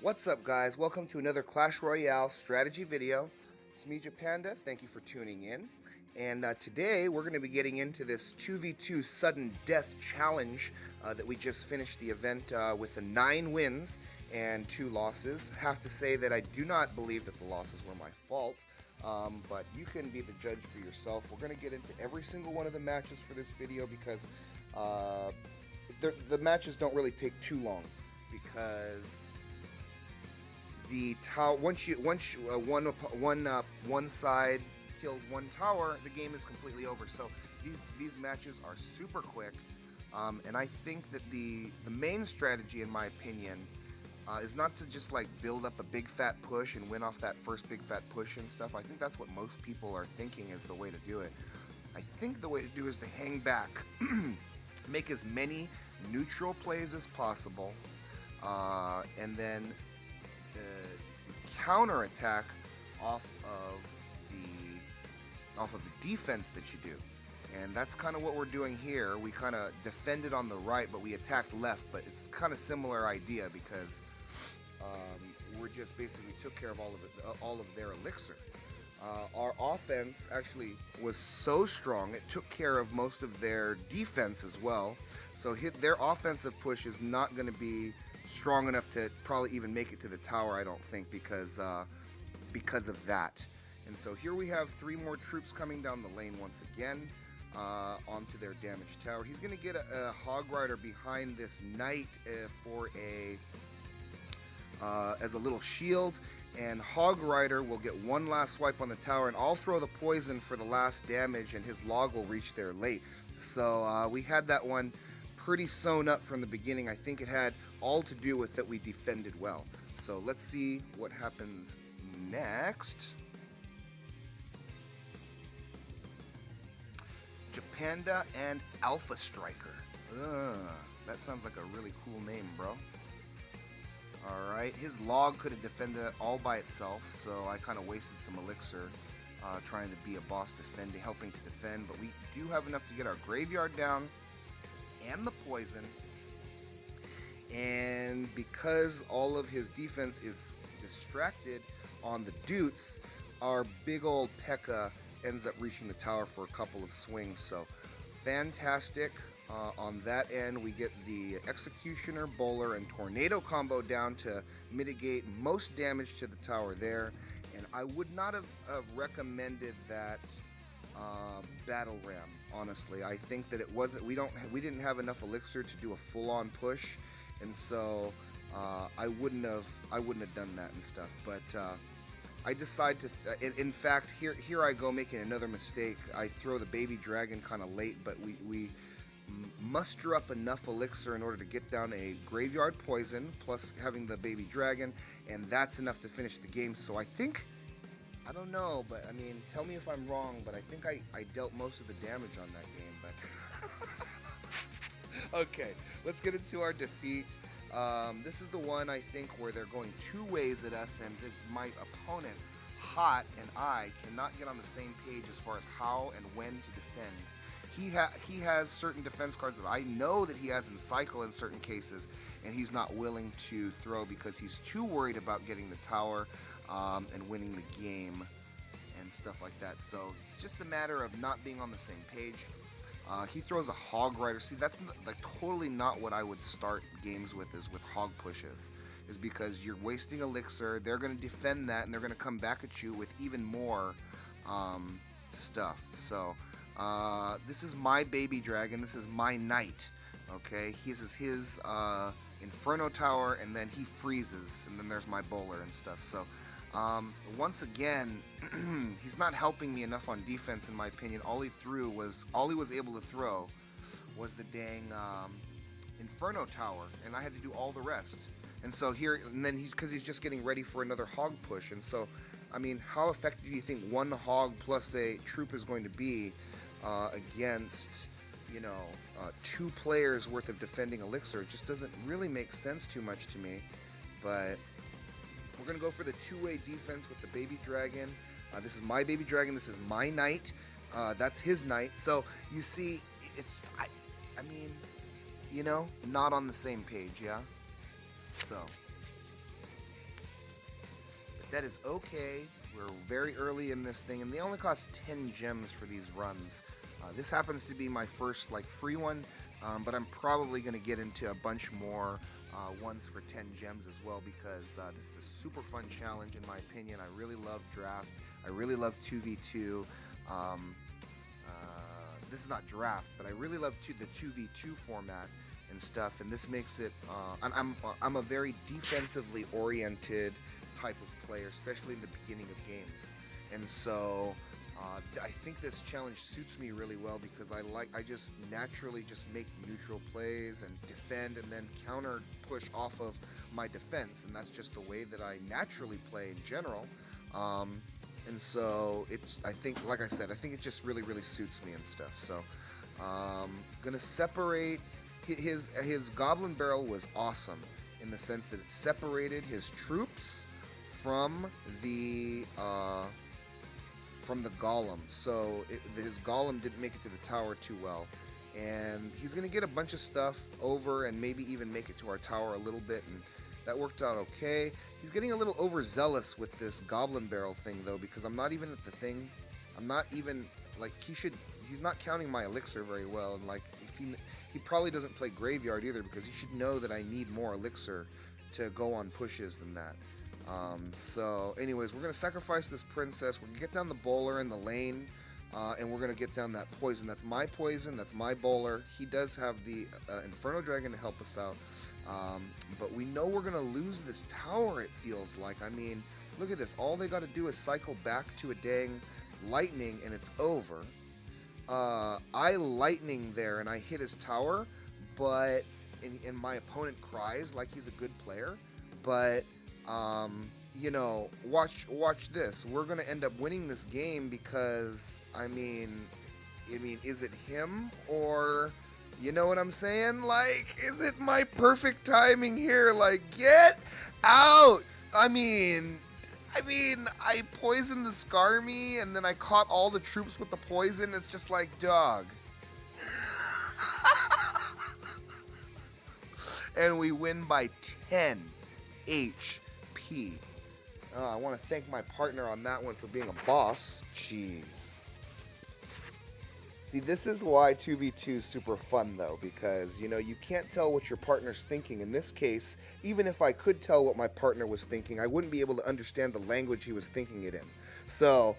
What's up, guys? Welcome to another Clash Royale strategy video. It's me, Japanda. Thank you for tuning in. And today we're going to be getting into this 2v2 sudden death challenge that we just finished the event with the 9 wins and 2 losses. Have to say that I do not believe that the losses were my fault, but you can be the judge for yourself. We're going to get into every single one of the matches for this video because the matches don't really take too long because the tower once one side kills one tower, the game is completely over. So these matches are super quick, and I think that the main strategy, in my opinion, is not to just like build up a big fat push and win off that first big fat push and stuff. I think that's what most people are thinking is the way to do it. I think the way to do is to hang back, make as many neutral plays as possible, and then counter attack off of the defense that you do. And that's kind of what we're doing here. We kind of defended on the right, but we attacked left. But it's kind of similar idea because we're just basically took care of all of their elixir. Our offense actually was so strong it took care of most of their defense as well. So their offensive push is not going to be strong enough to probably even make it to the tower, I don't think, because of that. And so here we have 3 more troops coming down the lane once again onto their damaged tower. He's going to get a Hog Rider behind this knight for as a little shield, and Hog Rider will get one last swipe on the tower, and I'll throw the poison for the last damage, and his log will reach there late. So we had that one pretty sewn up from the beginning. I think it had all to do with that we defended well. So let's see what happens next. Japanda and Alpha Striker. That sounds like a really cool name, bro. Alright, his log could have defended it all by itself, so I kind of wasted some elixir trying to be a boss helping to defend, but we do have enough to get our graveyard down and the poison. And because all of his defense is distracted on the Dutes, our big old P.E.K.K.A. ends up reaching the tower for a couple of swings. So fantastic. On that end, we get the Executioner, Bowler, and Tornado combo down to mitigate most damage to the tower there. And I would not have recommended that battle ram, honestly. I think that it wasn't. We didn't have enough elixir to do a full-on push, and so I wouldn't have done that and stuff. But I decide to. In fact, here I go making another mistake. I throw the baby dragon kind of late, but we muster up enough elixir in order to get down a graveyard poison plus having the baby dragon, and that's enough to finish the game. So I think, I don't know, but I mean, tell me if I'm wrong, but I think I dealt most of the damage on that game. But okay, let's get into our defeat. This is the one, I think, where they're going 2 ways at us, and my opponent, Hot, and I cannot get on the same page as far as how and when to defend. He has certain defense cards that I know that he has in cycle in certain cases, and he's not willing to throw because he's too worried about getting the tower and winning the game and stuff like that. So it's just a matter of not being on the same page. He throws a Hog Rider. See, that's like totally not what I would start games with, is with hog pushes, is because you're wasting elixir. They're going to defend that, and they're going to come back at you with even more stuff. So this is my baby dragon. This is my knight. Okay, his is his Inferno tower, and then he freezes, and then there's my bowler and stuff. So once again, he's not helping me enough on defense, in my opinion. All he was able to throw was the dang Inferno tower, and I had to do all the rest. And so then because he's just getting ready for another hog push. And so, I mean, how effective do you think one hog plus a troop is going to be against, 2 players worth of defending elixir? It just doesn't really make sense too much to me. But we're going to go for the 2-way defense with the baby dragon. This is my baby dragon. This is my knight. That's his knight. So you see, I mean, not on the same page, yeah? So that is okay. We're very early in this thing, and they only cost 10 gems for these runs. This happens to be my first like free one, but I'm probably going to get into a bunch more ones for 10 gems as well, because this is a super fun challenge in my opinion. I really love draft. I really love 2v2. This is not draft, but I really love the 2v2 format and stuff, and this makes it. I'm a very defensively oriented type of player, especially in the beginning of games, and so I think this challenge suits me really well, because I just naturally just make neutral plays and defend, and then counter push off of my defense, and that's just the way that I naturally play in general. And so I think, like I said, I think it just really suits me and stuff. So, gonna separate his goblin barrel was awesome in the sense that it separated his troops from the golem. So his golem didn't make it to the tower too well, and he's gonna get a bunch of stuff over and maybe even make it to our tower a little bit, and that worked out okay. He's getting a little overzealous with this goblin barrel thing though, because I'm not even at the thing. I'm not even like he's not counting my elixir very well, and like if he probably doesn't play graveyard either, because he should know that I need more elixir to go on pushes than that. So anyways, we're gonna sacrifice this princess. We're gonna get down the bowler in the lane, and we're gonna get down that poison. That's my poison. That's my bowler. He does have the Inferno Dragon to help us out. But we know we're gonna lose this tower, it feels like. I mean, look at this. All they gotta do is cycle back to a dang lightning and it's over. I lightning there and I hit his tower, but and my opponent cries like he's a good player. But you know, watch this. We're gonna end up winning this game, because I mean, is it him, or you know what I'm saying? Like, is it my perfect timing here? Like, get out! I mean, I poisoned the Skarmy, and then I caught all the troops with the poison. It's just like, dog. And we win by 10 HP. I want to thank my partner on that one for being a boss. Jeez. See, this is why 2v2 is super fun, though, because, you know, you can't tell what your partner's thinking. In this case, even if I could tell what my partner was thinking, I wouldn't be able to understand the language he was thinking it in. So,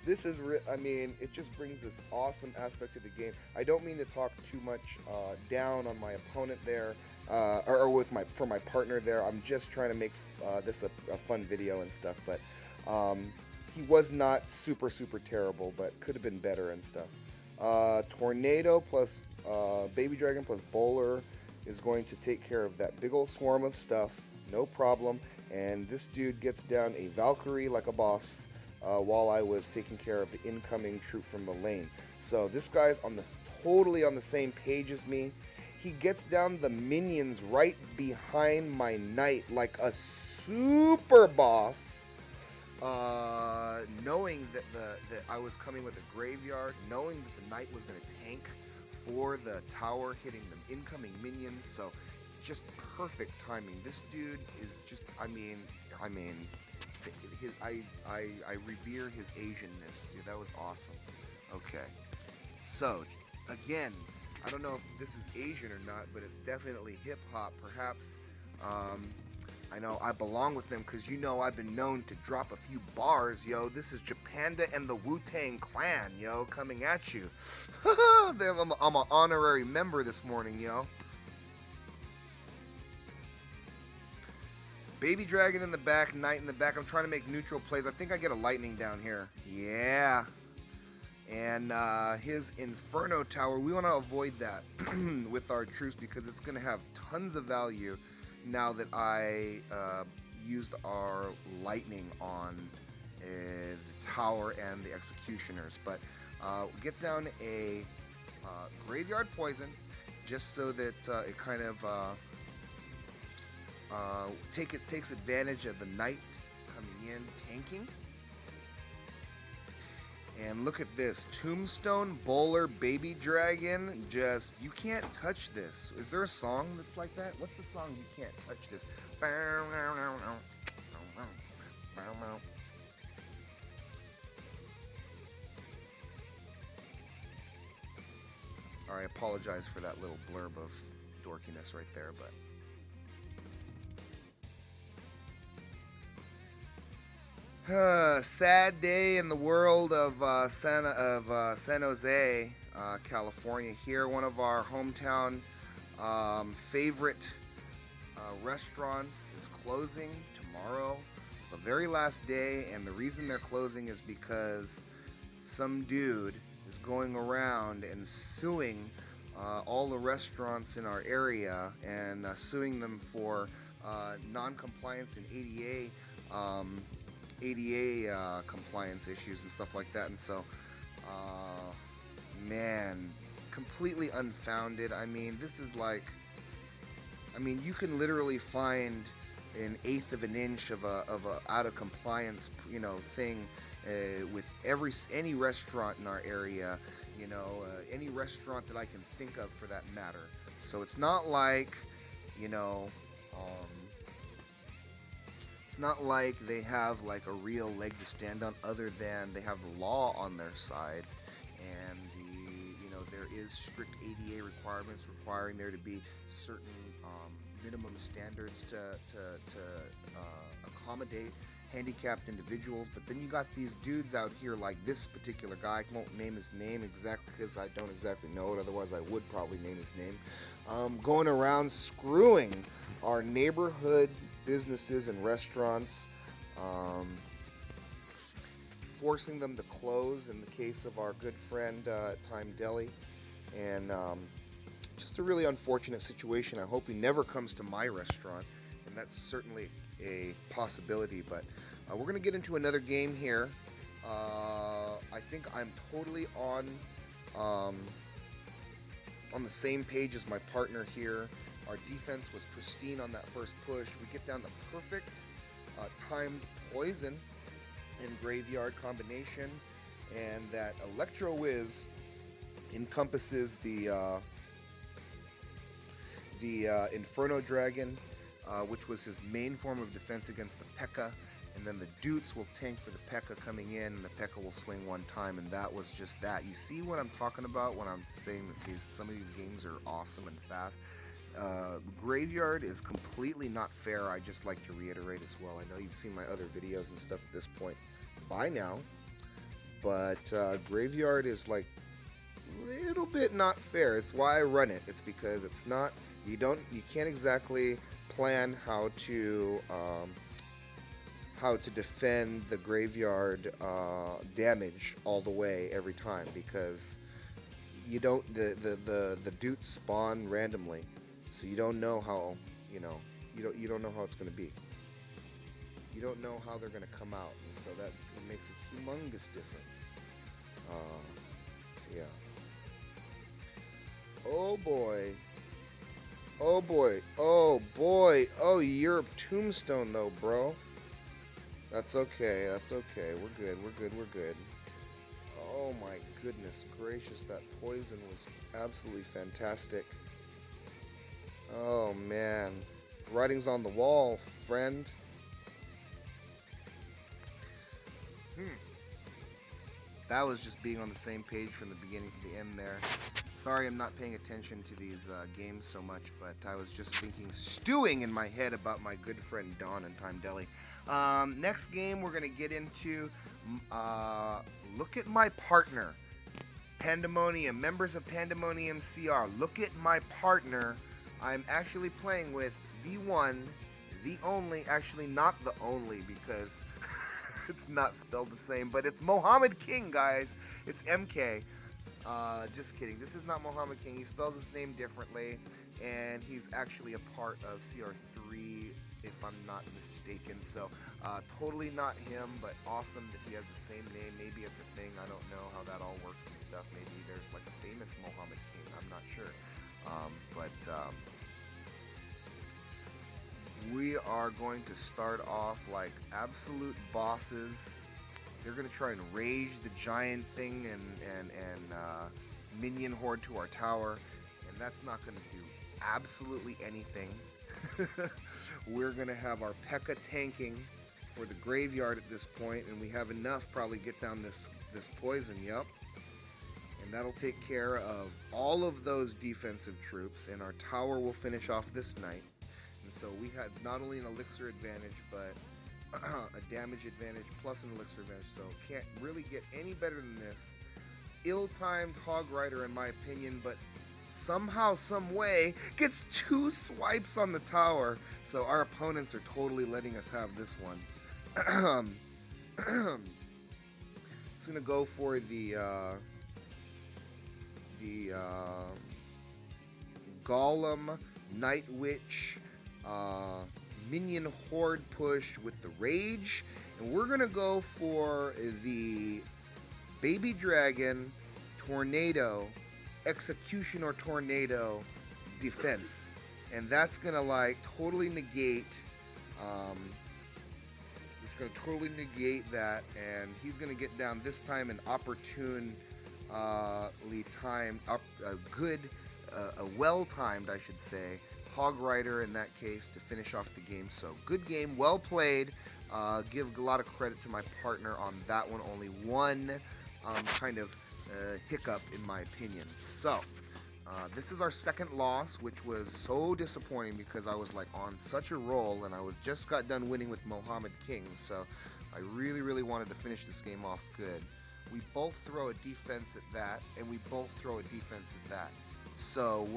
this is, it just brings this awesome aspect to the game. I don't mean to talk too much down on my opponent there, or for my partner there. I'm just trying to make this a fun video and stuff, but he was not super terrible, but could have been better and stuff. Tornado plus Baby Dragon plus Bowler is going to take care of that big old swarm of stuff, no problem. And this dude gets down a Valkyrie like a boss, while I was taking care of the incoming troop from the lane. So this guy's totally on the same page as me. He gets down the minions right behind my knight like a super boss. Knowing that that I was coming with a graveyard, knowing that the knight was going to tank for the tower, hitting the incoming minions, so just perfect timing. This dude is just, I revere his Asianness, dude. That was awesome. Okay, so again, I don't know if this is Asian or not, but it's definitely hip hop. Perhaps. I know I belong with them, because you know I've been known to drop a few bars, yo. This is Japanda and the Wu-Tang Clan, yo, coming at you. I'm an honorary member this morning, yo. Baby Dragon in the back, Knight in the back. I'm trying to make neutral plays. I think I get a lightning down here. Yeah. And his Inferno Tower, we want to avoid that with our troops, because it's going to have tons of value now that I used our lightning on the tower and the executioners. But get down a graveyard poison, just so that it kind of takes advantage of the knight coming in, tanking. And look at this, Tombstone, Bowler, Baby Dragon, just, you can't touch this. Is there a song that's like that? What's the song, You Can't Touch This? I apologize for that little blurb of dorkiness right there, but sad day in the world of San Jose, California. Here, one of our hometown favorite restaurants is closing tomorrow. It's the very last day, and the reason they're closing is because some dude is going around and suing all the restaurants in our area and suing them for non-compliance in ADA compliance issues and stuff like that. And so, man, completely unfounded. I mean, this is like, I mean, you can literally find an eighth of an inch of a out of compliance, thing with any restaurant in our area, any restaurant that I can think of for that matter. So it's not like, um, it's not like they have like a real leg to stand on, other than they have the law on their side, and there is strict ADA requirements requiring there to be certain minimum standards to accommodate handicapped individuals. But then you got these dudes out here, like this particular guy. I won't name his name exactly because I don't exactly know it, otherwise I would probably name his name, going around screwing our neighborhood businesses and restaurants, forcing them to close in the case of our good friend Time Deli. And just a really unfortunate situation. I hope he never comes to my restaurant, and that's certainly a possibility. But we're going to get into another game here. I think I'm totally on the same page as my partner here. Our defense was pristine on that first push. We get down the perfect timed poison and graveyard combination, and that Electro Whiz encompasses the Inferno Dragon, which was his main form of defense against the P.E.K.K.A, and then the Dutes will tank for the P.E.K.K.A coming in, and the P.E.K.K.A will swing one time, and that was just that. You see what I'm talking about when I'm saying that some of these games are awesome and fast. Graveyard is completely not fair. I just like to reiterate as well. I know you've seen my other videos and stuff at this point by now, but Graveyard is like a little bit not fair. It's why I run it. It's because it's not, you can't exactly plan how to defend the graveyard damage all the way every time, because you don't, the Dutes spawn randomly, so you don't know how, you don't know how it's going to be. You don't know how they're going to come out, and so that makes a humongous difference. Yeah. Oh boy. Oh boy. Oh boy. Oh, you're Tombstone though, bro. That's okay. That's okay. We're good. We're good. We're good. Oh my goodness gracious. That poison was absolutely fantastic. Oh man. Writing's on the wall, friend. That was just being on the same page from the beginning to the end there. Sorry I'm not paying attention to these games so much, but I was just stewing in my head about my good friend Don and Time Deli. Next game we're going to get into, look at my partner, Pandamonium, members of Pandamonium CR. Look at my partner. I'm actually playing with the one, the only, actually not the only, because it's not spelled the same, but it's Mohammed King, guys. It's MK. Just kidding. This is not Mohammed King. He spells his name differently, and he's actually a part of CR3, if I'm not mistaken. So, totally not him, but awesome that he has the same name. Maybe it's a thing. I don't know how that all works and stuff. Maybe there's like a famous Mohammed King. I'm not sure. We are going to start off like absolute bosses. They're going to try and rage the giant thing and minion horde to our tower, and that's not going to do absolutely anything. We're going to have our P.E.K.K.A tanking for the graveyard at this point, and we have enough probably get down this poison, yep. And that'll take care of all of those defensive troops, and our tower will finish off this night. And so we had not only an elixir advantage, but a damage advantage plus an elixir advantage. So can't really get any better than this. Ill-timed Hog Rider, in my opinion, but somehow, some way, gets 2 swipes on the tower. So our opponents are totally letting us have this one. It's gonna go for the Golem Night Witch minion horde push with the Rage, and we're gonna go for the Baby Dragon Tornado Executioner Tornado defense, and that's gonna like totally negate it's gonna totally negate that, and he's gonna get down this time an opportunely timed a well-timed, I should say, Hog Rider in that case to finish off the game. So good game, well played. Give a lot of credit to my partner on that one. Only one kind of hiccup in my opinion. So this is our second loss, which was so disappointing because I was like on such a roll, and I just got done winning with Mohammed King. So I really wanted to finish this game off good. We both throw a defense at that, and we both throw a defense at that. So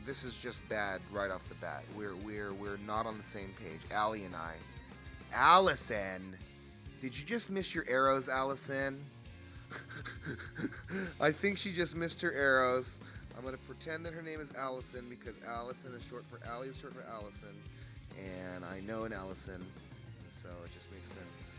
this is just bad right off the bat. We're not on the same page. Allie and I. Allison, did you just miss your arrows, Allison? I think she just missed her arrows. I'm gonna pretend that her name is Allison because Allison is short for Allie is short for Allison, and I know an Allison, so it just makes sense.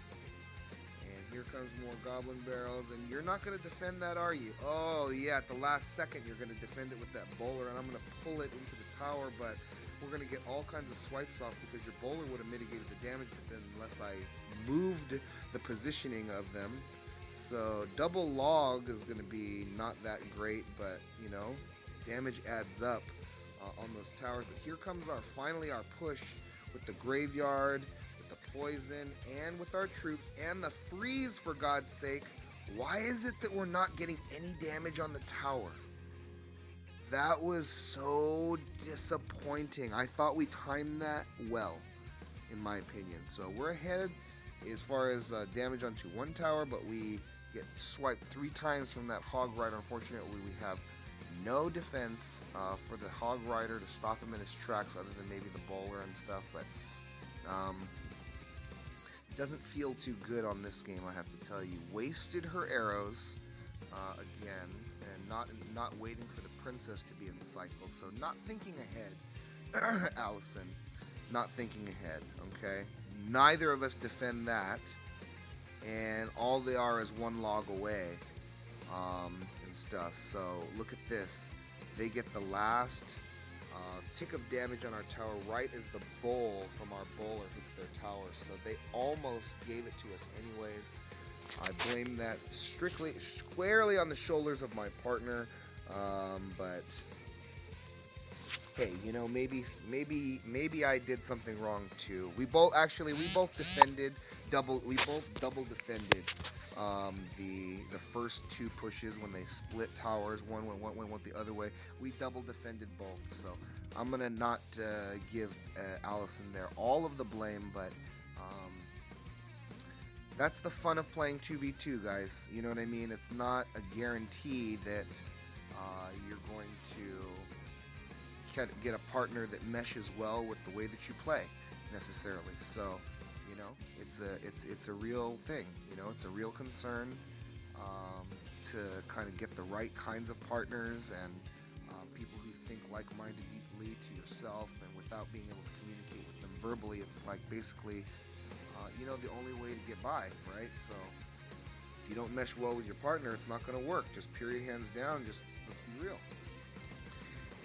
Here comes more goblin barrels, and you're not going to defend that, are you? Oh, yeah, at the last second, you're going to defend it with that bowler, and I'm going to pull it into the tower, but we're going to get all kinds of swipes off because your bowler would have mitigated the damage, but then unless I moved the positioning of them. So double log is going to be not that great, but, you know, damage adds up on those towers. But here comes finally our push with the graveyard, poison, and with our troops, and the freeze, for God's sake. Why is it that we're not getting any damage on the tower? That was so disappointing. I thought we timed that well, in my opinion. So we're ahead as far as damage onto one tower, but we get swiped 3 times from that Hog Rider. Unfortunately, we have no defense for the Hog Rider to stop him in his tracks other than maybe the bowler and stuff, but doesn't feel too good on this game, I have to tell you. Wasted her arrows again, and not waiting for the princess to be in the cycle. So not thinking ahead, Allison. Not thinking ahead. Okay. Neither of us defend that, and all they are is 1 log away, and stuff. So look at this. They get the last tick of damage on our tower right as the bowl from our bowler hits their tower, so they almost gave it to us anyways. I blame that squarely on the shoulders of my partner, but hey, you know, maybe I did something wrong too. We both defended double defended the first 2 pushes when they split towers. One went the other way. We double defended both, so I'm gonna not give Allison there all of the blame, but that's the fun of playing 2v2, guys. You know what I mean? It's not a guarantee that you're going to get a partner that meshes well with the way that you play necessarily. So, you know, it's a real thing. You know, it's a real concern to kind of get the right kinds of partners and people who think like-mindedly to yourself, and without being able to communicate with them verbally, it's like basically, you know, the only way to get by, right? So if you don't mesh well with your partner, it's not going to work. Just period, hands down. Just let's be real.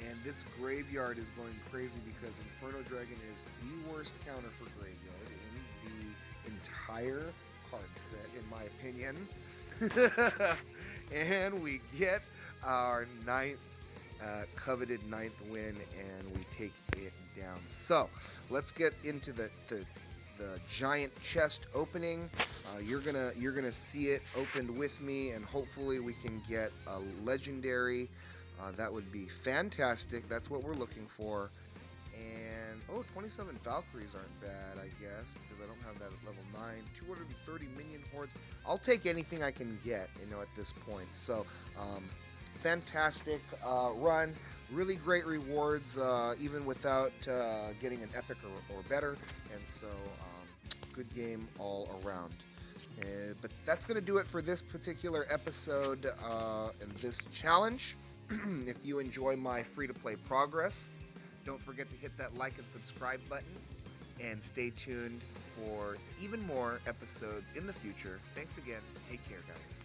And this graveyard is going crazy because Inferno Dragon is the worst counter for graveyard in the entire card set, in my opinion. And we get our coveted 9th win, and we take it down. So let's get into the the giant chest opening. You're gonna see it opened with me, and hopefully we can get a legendary. That would be fantastic. That's what we're looking for. And 27 Valkyries aren't bad, I guess, because I don't have that at level 9. 230 minion hordes. I'll take anything I can get, at this point. So, fantastic run. Really great rewards, even without getting an epic or better. And so, good game all around. But that's going to do it for this particular episode and this challenge. If you enjoy my free-to-play progress, don't forget to hit that like and subscribe button, and stay tuned for even more episodes in the future. Thanks again. Take care, guys.